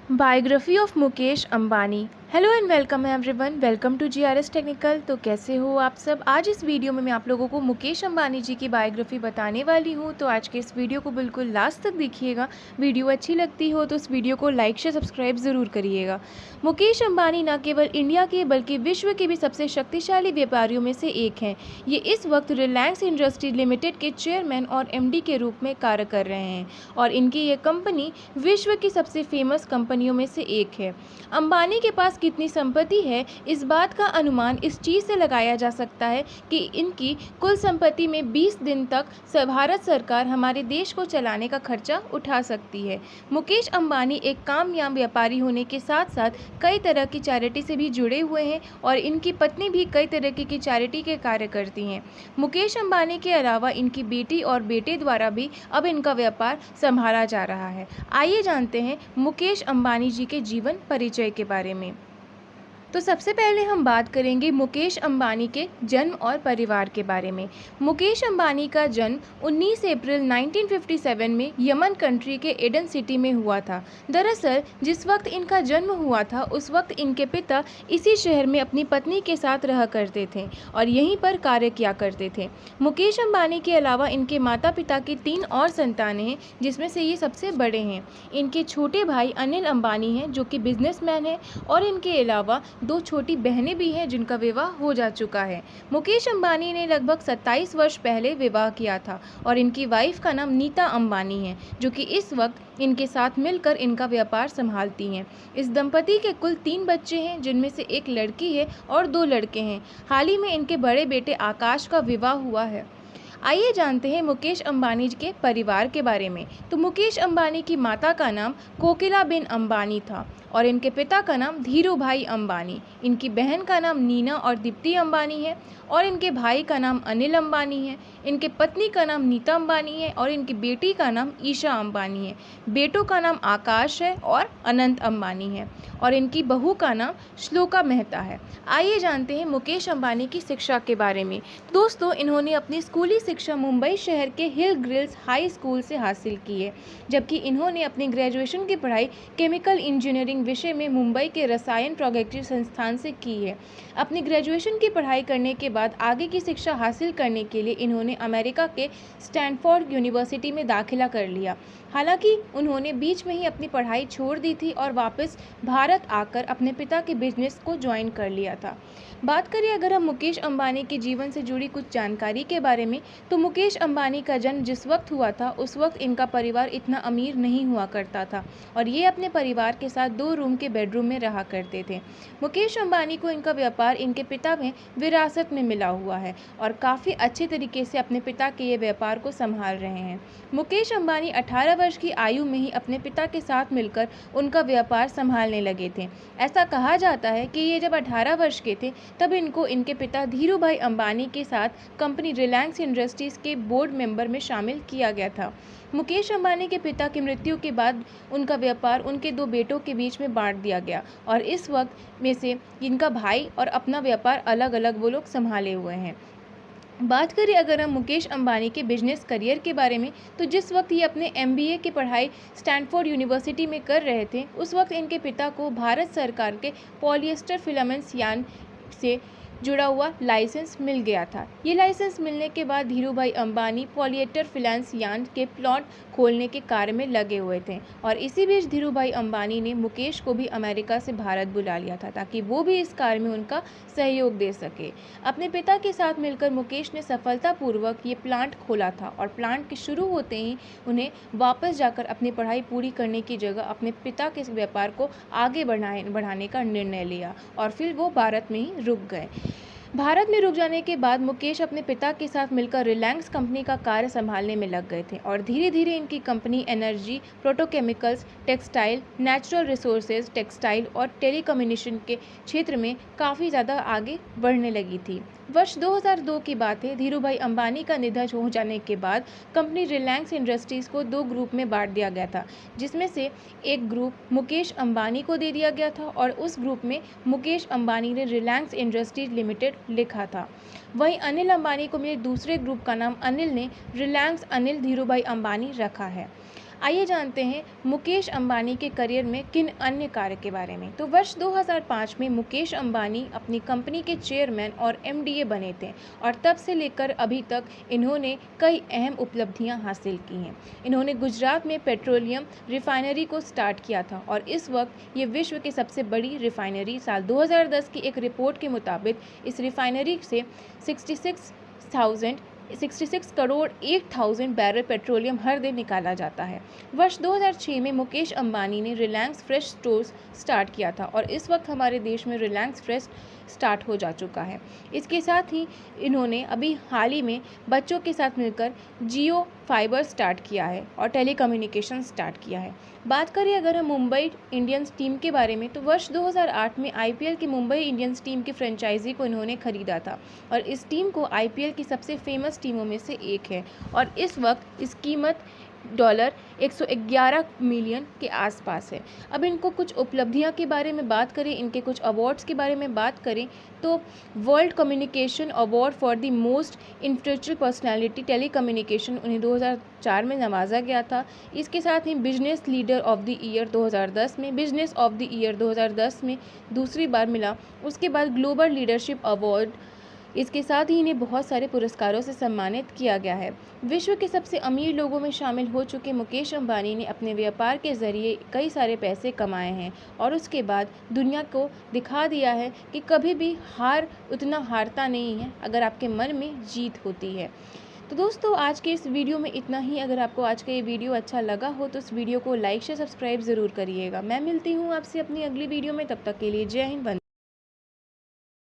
Biography of Mukesh Ambani. Hello and welcome everyone, welcome to GRS technical. तो कैसे हो आप सब। आज इस वीडियो में मैं आप लोगों को मुकेश अंबानी जी की बायोग्राफी बताने वाली हूँ। तो आज के इस वीडियो को बिल्कुल लास्ट तक देखिएगा। वीडियो अच्छी लगती हो तो इस वीडियो को लाइक शेयर सब्सक्राइब ज़रूर करिएगा। मुकेश अंबानी न केवल इंडिया के बल्कि विश्व के भी सबसे शक्तिशाली व्यापारियों में से एक हैं। ये इस वक्त रिलायंस इंडस्ट्री लिमिटेड के चेयरमैन और एमडी के रूप में कार्य कर रहे हैं और इनकी ये कंपनी विश्व की सबसे फेमस कंपनियों में से एक है। अंबानी के पास कितनी संपत्ति है, इस बात का अनुमान इस चीज़ से लगाया जा सकता है कि इनकी कुल संपत्ति में 20 दिन तक भारत सरकार हमारे देश को चलाने का खर्चा उठा सकती है। मुकेश अंबानी एक कामयाब व्यापारी होने के साथ साथ कई तरह की चैरिटी से भी जुड़े हुए हैं और इनकी पत्नी भी कई तरह की चैरिटी के कार्य करती हैं। मुकेश अंबानी के अलावा इनकी बेटी और बेटे द्वारा भी अब इनका व्यापार संभाला जा रहा है। आइए जानते हैं मुकेश अंबानी जी के जीवन परिचय के बारे में। तो सबसे पहले हम बात करेंगे मुकेश अंबानी के जन्म और परिवार के बारे में। मुकेश अंबानी का जन्म 19 अप्रैल 1957 में यमन कंट्री के एडन सिटी में हुआ था। दरअसल जिस वक्त इनका जन्म हुआ था उस वक्त इनके पिता इसी शहर में अपनी पत्नी के साथ रहा करते थे और यहीं पर कार्य किया करते थे। मुकेश अंबानी के अलावा इनके माता पिता की 3 और संतानें हैं, जिसमें से ये सबसे बड़े हैं। इनके छोटे भाई अनिल अंबानी हैं जो कि बिजनेसमैन हैं और इनके अलावा 2 छोटी बहनें भी हैं जिनका विवाह हो जा चुका है। मुकेश अंबानी ने लगभग 27 वर्ष पहले विवाह किया था और इनकी वाइफ का नाम नीता अंबानी है जो कि इस वक्त इनके साथ मिलकर इनका व्यापार संभालती हैं। इस दंपति के कुल 3 बच्चे हैं जिनमें से एक लड़की है और 2 लड़के हैं। हाल ही में इनके बड़े बेटे आकाश का विवाह हुआ है। आइए जानते हैं मुकेश अंबानी के परिवार के बारे में। तो मुकेश अंबानी की माता का नाम कोकिलाबेन अंबानी था और इनके पिता का नाम धीरू भाई अंबानी। इनकी बहन का नाम नीना और दीप्ति अंबानी है और इनके भाई का नाम अनिल अंबानी है। इनके पत्नी का नाम नीता अंबानी है और इनकी बेटी का नाम ईशा अंबानी है। बेटों का नाम आकाश है और अनंत अंबानी है और इनकी बहू का नाम श्लोका मेहता है। आइए जानते हैं मुकेश अंबानी की शिक्षा के बारे में। दोस्तों, इन्होंने अपनी स्कूली शिक्षा मुंबई शहर के हिल ग्रिल्स हाई स्कूल से हासिल की है, जबकि इन्होंने अपनी ग्रेजुएशन की पढ़ाई केमिकल इंजीनियरिंग विषय में मुंबई के रसायन प्रौद्योगिकी संस्थान से की है। अपनी ग्रेजुएशन की पढ़ाई करने के बाद आगे की शिक्षा हासिल करने के लिए इन्होंने अमेरिका के स्टैनफोर्ड यूनिवर्सिटी में दाखिला कर लिया। हालांकि उन्होंने बीच में ही अपनी पढ़ाई छोड़ दी थी और वापस भारत आकर अपने पिता के बिजनेस को ज्वाइन कर लिया था। बात करें अगर हम मुकेश अंबानी के जीवन से जुड़ी कुछ जानकारी के बारे में, तो मुकेश अंबानी का जन्म जिस वक्त हुआ था उस वक्त इनका परिवार इतना अमीर नहीं हुआ करता था और ये अपने परिवार के साथ 2 रूम के बेडरूम में रहा करते थे। मुकेश अंबानी को इनका व्यापार इनके पिता में विरासत में मिला हुआ है और काफ़ी अच्छे तरीके से अपने पिता के ये व्यापार को संभाल रहे हैं। मुकेश अंबानी 18 वर्ष की आयु में ही अपने पिता के साथ मिलकर उनका व्यापार संभालने लगे थे। ऐसा कहा जाता है कि ये जब 18 वर्ष के थे तब इनको इनके पिता धीरू भाई अंबानी के साथ कंपनी रिलायंस इंडस्ट्रीज़ के बोर्ड मेंबर में शामिल किया गया था। मुकेश अंबानी के पिता की मृत्यु के बाद उनका व्यापार उनके 2 बेटों के बीच में बांट दिया गया और इस वक्त में से इनका भाई और अपना व्यापार अलग अलग वो लोग संभाले हुए हैं। बात करें अगर हम मुकेश अंबानी के बिजनेस करियर के बारे में, तो जिस वक्त ये अपने MBA की पढ़ाई स्टैनफोर्ड यूनिवर्सिटी में कर रहे थे उस वक्त इनके पिता को भारत सरकार के पॉलिएस्टर फिलामेंट्स यार्न से जुड़ा हुआ लाइसेंस मिल गया था। ये लाइसेंस मिलने के बाद धीरू भाई अंबानी पॉलिएस्टर फिलामेंट्स यार्न के प्लांट खोलने के कार्य में लगे हुए थे और इसी बीच धीरू भाई अंबानी ने मुकेश को भी अमेरिका से भारत बुला लिया था ताकि वो भी इस कार्य में उनका सहयोग दे सके। अपने पिता के साथ मिलकर मुकेश ने सफलतापूर्वक ये प्लांट खोला था और प्लांट के शुरू होते ही उन्हें वापस जाकर अपनी पढ़ाई पूरी करने की जगह अपने पिता के व्यापार को आगे बढ़ाने का निर्णय लिया और फिर वो भारत में ही रुक गए। भारत में रुक जाने के बाद मुकेश अपने पिता के साथ मिलकर रिलायंस कंपनी का कार्य संभालने में लग गए थे और धीरे धीरे इनकी company energy, petrochemicals, textile, natural resources, textile और टेलीकम्युनिकेशन के क्षेत्र में काफ़ी ज़्यादा आगे बढ़ने लगी थी। वर्ष 2002 की बात है। धीरू भाई अंबानी का निधन हो जाने के बाद कंपनी रिलायंस इंडस्ट्रीज़ को 2 ग्रुप में बांट दिया गया था, जिसमें से एक ग्रुप मुकेश अंबानी को दे दिया गया था और उस ग्रुप में मुकेश अंबानी ने रिलायंस इंडस्ट्रीज लिमिटेड लिखा था। वहीं अनिल अंबानी को मिले दूसरे ग्रुप का नाम अनिल ने रिलायंस अनिल धीरू भाई अंबानी रखा है। आइए जानते हैं मुकेश अंबानी के करियर में किन अन्य कार्य के बारे में। तो वर्ष 2005 में मुकेश अंबानी अपनी कंपनी के चेयरमैन और एमडीए बने थे और तब से लेकर अभी तक इन्होंने कई अहम उपलब्धियां हासिल की हैं। इन्होंने गुजरात में पेट्रोलियम रिफाइनरी को स्टार्ट किया था और इस वक्त ये विश्व की सबसे बड़ी रिफाइनरी। साल 2010 की एक रिपोर्ट के मुताबिक इस रिफाइनरी से 66 करोड़ 8,000 बैरल पेट्रोलियम हर दिन निकाला जाता है। वर्ष 2006 में मुकेश अंबानी ने रिलायंस फ्रेश स्टोर्स स्टार्ट किया था और इस वक्त हमारे देश में रिलायंस फ्रेश स्टार्ट हो जा चुका है। इसके साथ ही इन्होंने अभी हाल ही में बच्चों के साथ मिलकर जियो फाइबर स्टार्ट किया है और टेलीकम्युनिकेशन स्टार्ट किया है। बात करें अगर हम मुंबई इंडियंस टीम के बारे में, तो वर्ष 2008 में आईपीएल की मुंबई इंडियंस टीम की फ्रेंचाइजी को इन्होंने खरीदा था और इस टीम को आईपीएल की सबसे फेमस टीमों में से एक है और इस वक्त इस कीमत $111 मिलियन के आसपास है। अब इनको कुछ उपलब्धियां के बारे में बात करें, इनके कुछ अवार्ड्स के बारे में बात करें तो world communication award for the most influential personality telecommunication उन्हें 2004 में नवाजा गया था। इसके साथ ही business leader of the year 2010 में, बिजनेस ऑफ द ईयर 2010 में दूसरी बार मिला। उसके बाद ग्लोबल लीडरशिप अवार्ड, इसके साथ ही इन्हें बहुत सारे पुरस्कारों से सम्मानित किया गया है। विश्व के सबसे अमीर लोगों में शामिल हो चुके मुकेश अंबानी ने अपने व्यापार के ज़रिए कई सारे पैसे कमाए हैं और उसके बाद दुनिया को दिखा दिया है कि कभी भी हार उतना हारता नहीं है अगर आपके मन में जीत होती है। तो दोस्तों, आज के इस वीडियो में इतना ही। अगर आपको आज का ये वीडियो अच्छा लगा हो तो इस वीडियो को लाइक शेयर सब्सक्राइब ज़रूर करिएगा। मैं मिलती हूँ आपसे अपनी अगली वीडियो में, तब तक के लिए जय हिंद।